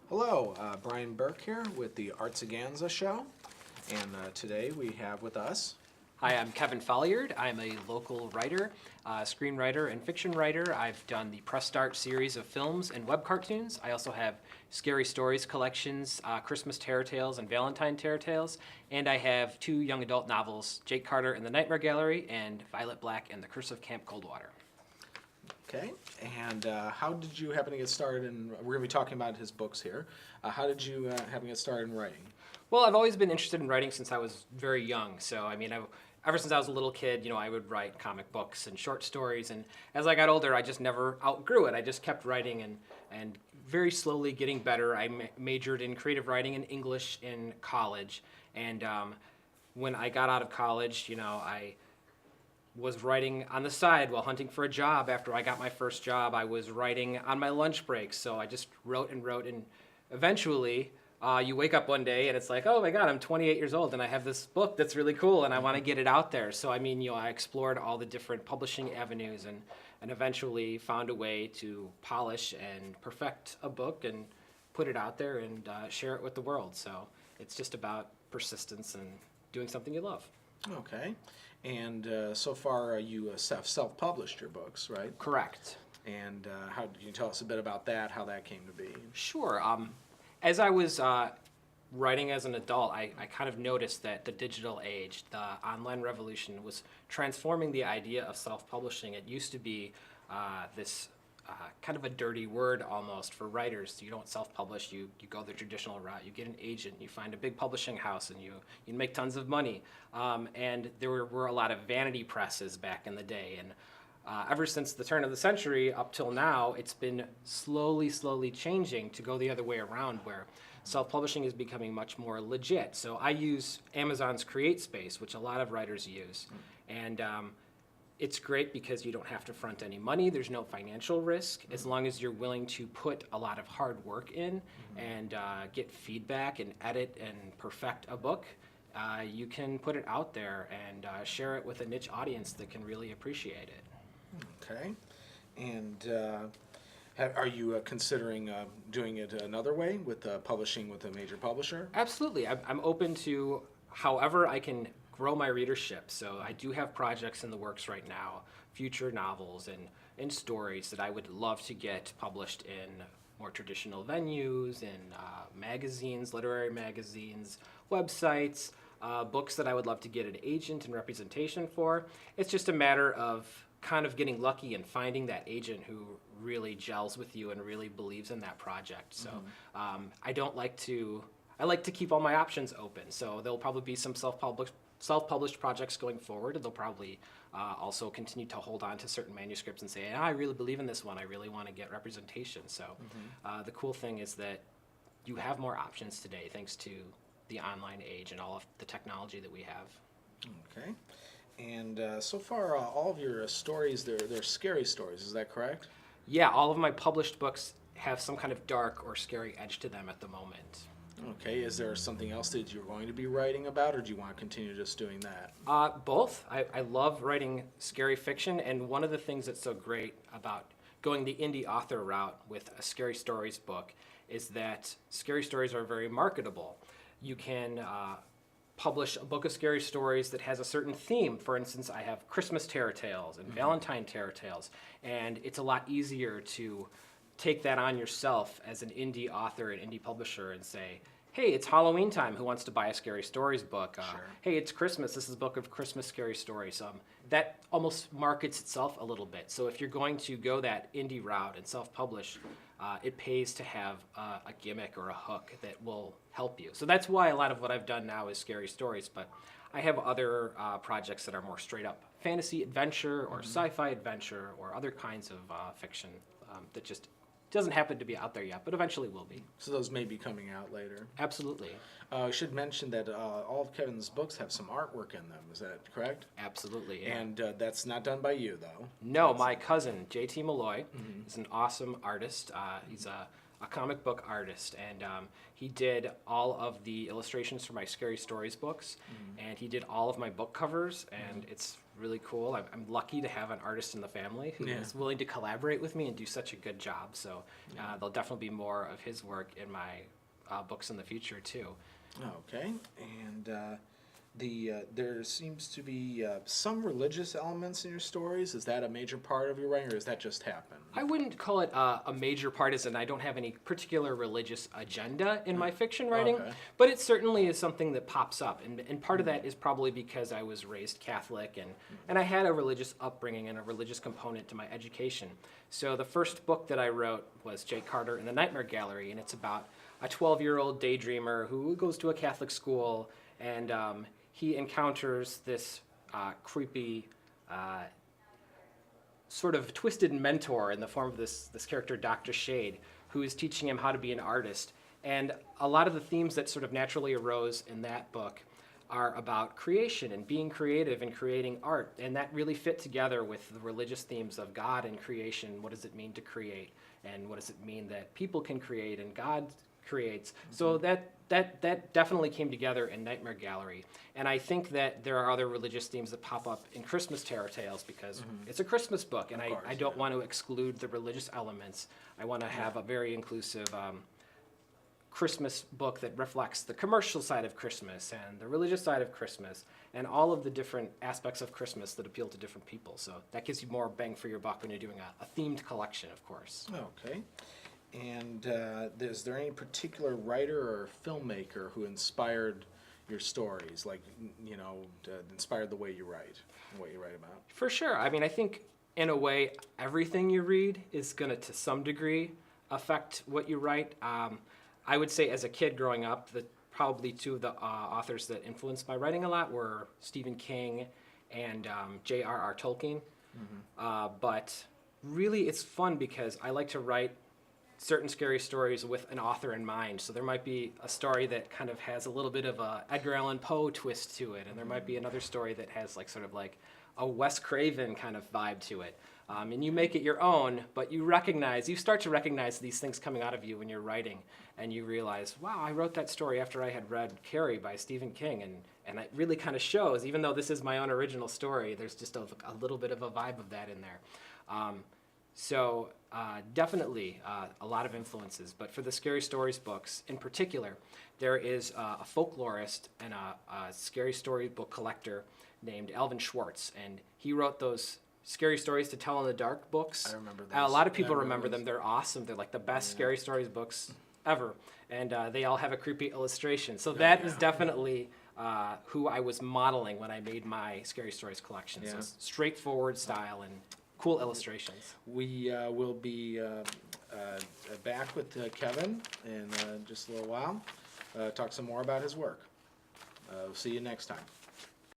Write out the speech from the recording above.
Hello, Brian Burke here with the Artsaganza show, and today we have with us... Hi, I'm Kevin Folliard. I'm a local writer, screenwriter, and fiction writer. I've done the Press Start series of films and web cartoons. I also have Scary Stories collections, Christmas Terror Tales and Valentine Terror Tales, and I have 2 young adult novels, Jake Carter and the Nightmare Gallery and Violet Black and the Curse of Camp Coldwater. Okay, and how did you happen to get started in... We're going to be talking about his books here. How did you happen to get started in writing? Well, I've always been interested in writing since I was very young. So, I mean, ever since I was a little kid, I would write comic books and short stories. And as I got older, I just never outgrew it. I just kept writing and very slowly getting better. I majored in creative writing and English in college. And when I got out of college, I was writing on the side while hunting for a job. After I got my first job, I was writing on my lunch breaks. So I just wrote, and eventually... you wake up one day and it's like, oh my God, I'm 28 years old and I have this book that's really cool and I want to get it out there. So I mean, I explored all the different publishing avenues and eventually found a way to polish and perfect a book and put it out there and share it with the world. So it's just about persistence and doing something you love. Okay, and so far you have self-published your books, right? Correct. And how can you tell us a bit about that, how that came to be? Sure. As I was writing as an adult, I kind of noticed that the digital age, the online revolution, was transforming the idea of self-publishing. It used to be this kind of a dirty word almost for writers. You don't self-publish, you go the traditional route. You get an agent, you find a big publishing house, and you make tons of money. And there were a lot of vanity presses back in the day. And ever since the turn of the century up till now, it's been slowly changing to go the other way around, where self-publishing is becoming much more legit. So I use Amazon's Create Space, which a lot of writers use. And it's great because you don't have to front any money. There's no financial risk. As long as you're willing to put a lot of hard work in and get feedback and edit and perfect a book, you can put it out there and share it with a niche audience that can really appreciate it. Okay, and are you considering doing it another way with publishing with a major publisher? Absolutely. I'm open to however I can grow my readership. So I do have projects in the works right now, future novels and stories that I would love to get published in more traditional venues, in magazines, literary magazines, websites, books that I would love to get an agent and representation for. It's just a matter of kind of getting lucky and finding that agent who really gels with you and really believes in that project. So I like to keep all my options open. So there'll probably be some self-published projects going forward. They'll probably also continue to hold on to certain manuscripts and say, I really believe in this one. I really want to get representation. So the cool thing is that you have more options today thanks to the online age and all of the technology that we have. Okay. And so far, all of your stories, they're scary stories, is that correct? Yeah, all of my published books have some kind of dark or scary edge to them at the moment. Okay, is there something else that you're going to be writing about, or do you want to continue just doing that? Both. I love writing scary fiction, and one of the things that's so great about going the indie author route with a scary stories book is that scary stories are very marketable. You can publish a book of scary stories that has a certain theme. For instance, I have Christmas Terror Tales and Valentine Terror Tales, and it's a lot easier to take that on yourself as an indie author and indie publisher and say, hey, it's Halloween time, who wants to buy a scary stories book? Sure. Hey, it's Christmas, this is a book of Christmas scary stories. That almost markets itself a little bit. So if you're going to go that indie route and self-publish, it pays to have a gimmick or a hook that will help you. So that's why a lot of what I've done now is scary stories, but I have other projects that are more straight up fantasy adventure or sci-fi adventure or other kinds of fiction that just doesn't happen to be out there yet, but eventually will be. So those may be coming out later. Absolutely. I should mention that all of Kevin's books have some artwork in them. Is that correct? Absolutely. Yeah. And that's not done by you, though. No, my cousin, JT Malloy, is an awesome artist. He's a a comic book artist, and he did all of the illustrations for my Scary Stories books, and he did all of my book covers, and it's really cool. I'm lucky to have an artist in the family who is willing to collaborate with me and do such a good job. So there'll definitely be more of his work in my books in the future too. Okay, and there seems to be some religious elements in your stories. Is that a major part of your writing, or does that just happen? I wouldn't call it a major part, as in I don't have any particular religious agenda in my fiction writing, Okay. but it certainly is something that pops up. And part of that is probably because I was raised Catholic, and I had a religious upbringing and a religious component to my education. So the first book that I wrote was Jake Carter in the Nightmare Gallery, and it's about a 12-year-old daydreamer who goes to a Catholic school, and he encounters this creepy, sort of twisted mentor in the form of this character, Dr. Shade, who is teaching him how to be an artist. And a lot of the themes that sort of naturally arose in that book are about creation and being creative and creating art. And that really fit together with the religious themes of God and creation. What does it mean to create? And what does it mean that people can create and God creates? So that definitely came together in Nightmare Gallery. And I think that there are other religious themes that pop up in Christmas Terror Tales because it's a Christmas book, and I don't want to exclude the religious elements. I want to have a very inclusive Christmas book that reflects the commercial side of Christmas and the religious side of Christmas and all of the different aspects of Christmas that appeal to different people. So that gives you more bang for your buck when you're doing a themed collection, of course. Okay. And is there any particular writer or filmmaker who inspired your stories, like, inspired the way you write, and what you write about? For sure. I mean, I think in a way, everything you read is going to some degree, affect what you write. I would say as a kid growing up, probably two of the authors that influenced my writing a lot were Stephen King and J.R.R. Tolkien. But really, it's fun because I like to write certain scary stories with an author in mind. So there might be a story that kind of has a little bit of a Edgar Allan Poe twist to it, and there might be another story that has sort of a Wes Craven kind of vibe to it. And you make it your own, but you start to recognize these things coming out of you when you're writing, and you realize, wow, I wrote that story after I had read Carrie by Stephen King, and it really kind of shows, even though this is my own original story, there's just a little bit of a vibe of that in there. So definitely a lot of influences, but for the Scary Stories books in particular, there is a folklorist and a scary story book collector named Alvin Schwartz, and he wrote those Scary Stories to Tell in the Dark books. I remember those. A lot of people remember them. They're awesome. They're like the best Scary Stories books ever, and they all have a creepy illustration. So that is definitely who I was modeling when I made my Scary Stories collection. So straightforward style and cool illustrations. We will be back with Kevin in just a little while, talk some more about his work. We'll see you next time.